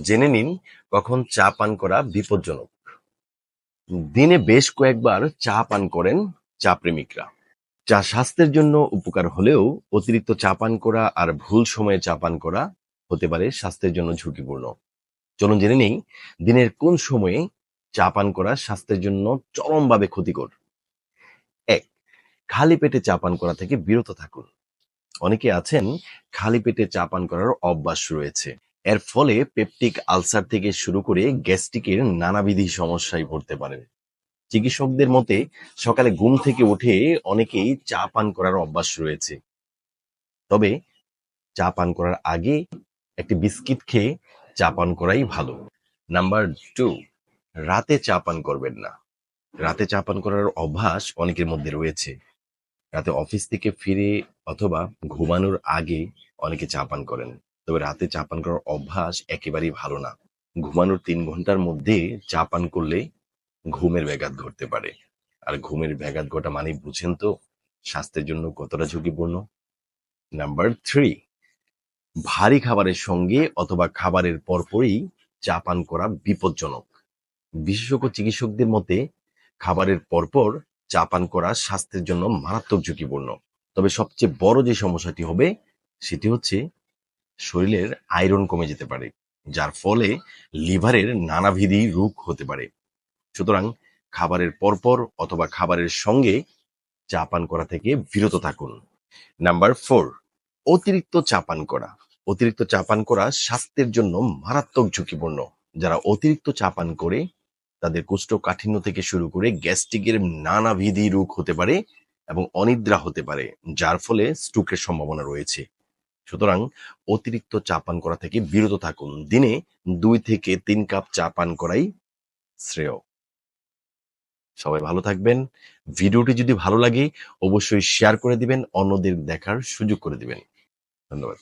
জেনে নিন কখন চা পান করা বিপজ্জনক। দিনে বেশ কয়েকবার চা পান করেন চা প্রেমিকরা। চা স্বাস্থ্যের জন্য উপকার হলেও অতিরিক্ত চা পান করা আর ভুল সময়ে চা পান করা হতে পারে স্বাস্থ্যের জন্য ঝুঁকিপূর্ণ। চলুন জেনে নেই দিনের কোন সময়ে চা পান করা স্বাস্থ্যের জন্য চরমভাবে ক্ষতিকর। ১. খালি পেটে চা পান করা থেকে বিরত থাকুন। অনেকে আছেন খালি পেটে চা পান করার অভ্যাস রয়েছে। এর ফলে পেপটিক আলসার থেকে শুরু করে গ্যাস্ট্রিকের নানাবিধ সমস্যায় পড়তে পারেন। চিকিৎসকদের মতে সকালে ঘুম থেকে উঠে অনেকেই চা পান করার অভ্যাস রয়েছে। তবে চা পান করার আগে একটি বিস্কিট খেয়ে চা পান করাই ভালো। নাম্বার 2, রাতে চা পান করবেন না। রাতে চা পান করার অভ্যাস অনেকের মধ্যে রয়েছে। রাতে অফিস থেকে ফিরে অথবা ঘুমানোর আগে অনেকে চা পান করেন। তবে রাতে চা পান করার অভ্যাস একেবারেই ভালো না। ঘুমানোর 3 ঘন্টার মধ্যে চা পান করলে ঘুমের ব্যাঘাত ঘটতে পারে। আর ঘুমের ব্যাঘাত ঘটা মানে বুঝেন তো স্বাস্থ্যের জন্য কতটা ঝুঁকিপূর্ণ। নাম্বার 3, ভারী খাবারের সঙ্গে অথবা খাবারের পরপরই চা পান করা বিপজ্জনক। বিশেষজ্ঞ চিকিৎসকদের মতে খাবারের পরপর চা পান করা স্বাস্থ্যের জন্য মারাত্মক ঝুঁকিপূর্ণ। তবে সবচেয়ে বড় যে সমস্যাটি হবে সেটি হচ্ছে শরীরের আয়রন কমে যেতে পারে, যার ফলে লিভারের নানাবিধ রোগ হতে পারে। সুতরাং খাবারের পরপর অথবা খাবারের সঙ্গে চা পান করা থেকে বিরত থাকুন। নাম্বার 4, অতিরিক্ত চা পান করা। অতিরিক্ত চা পান করা স্বাস্থ্যের জন্য মারাত্মক ঝুঁকিপূর্ণ। যারা অতিরিক্ত চা পান করে তাদের কোষ্ঠকাঠিন্য থেকে শুরু করে গ্যাস্ট্রিকের নানাবিধ রোগ হতে পারে এবং অনিদ্রা হতে পারে, যার ফলে স্ট্রোকের সম্ভাবনা রয়েছে। সুতরাং অতিরিক্ত চা পান করা থেকে বিরত থাকুন। দিনে 2 থেকে 3 কাপ চা পান করাই শ্রেয়। সবাই ভালো থাকবেন। ভিডিওটি যদি ভালো লাগে অবশ্যই শেয়ার করে দিবেন, অন্যদের দেখার সুযোগ করে দিবেন। ধন্যবাদ।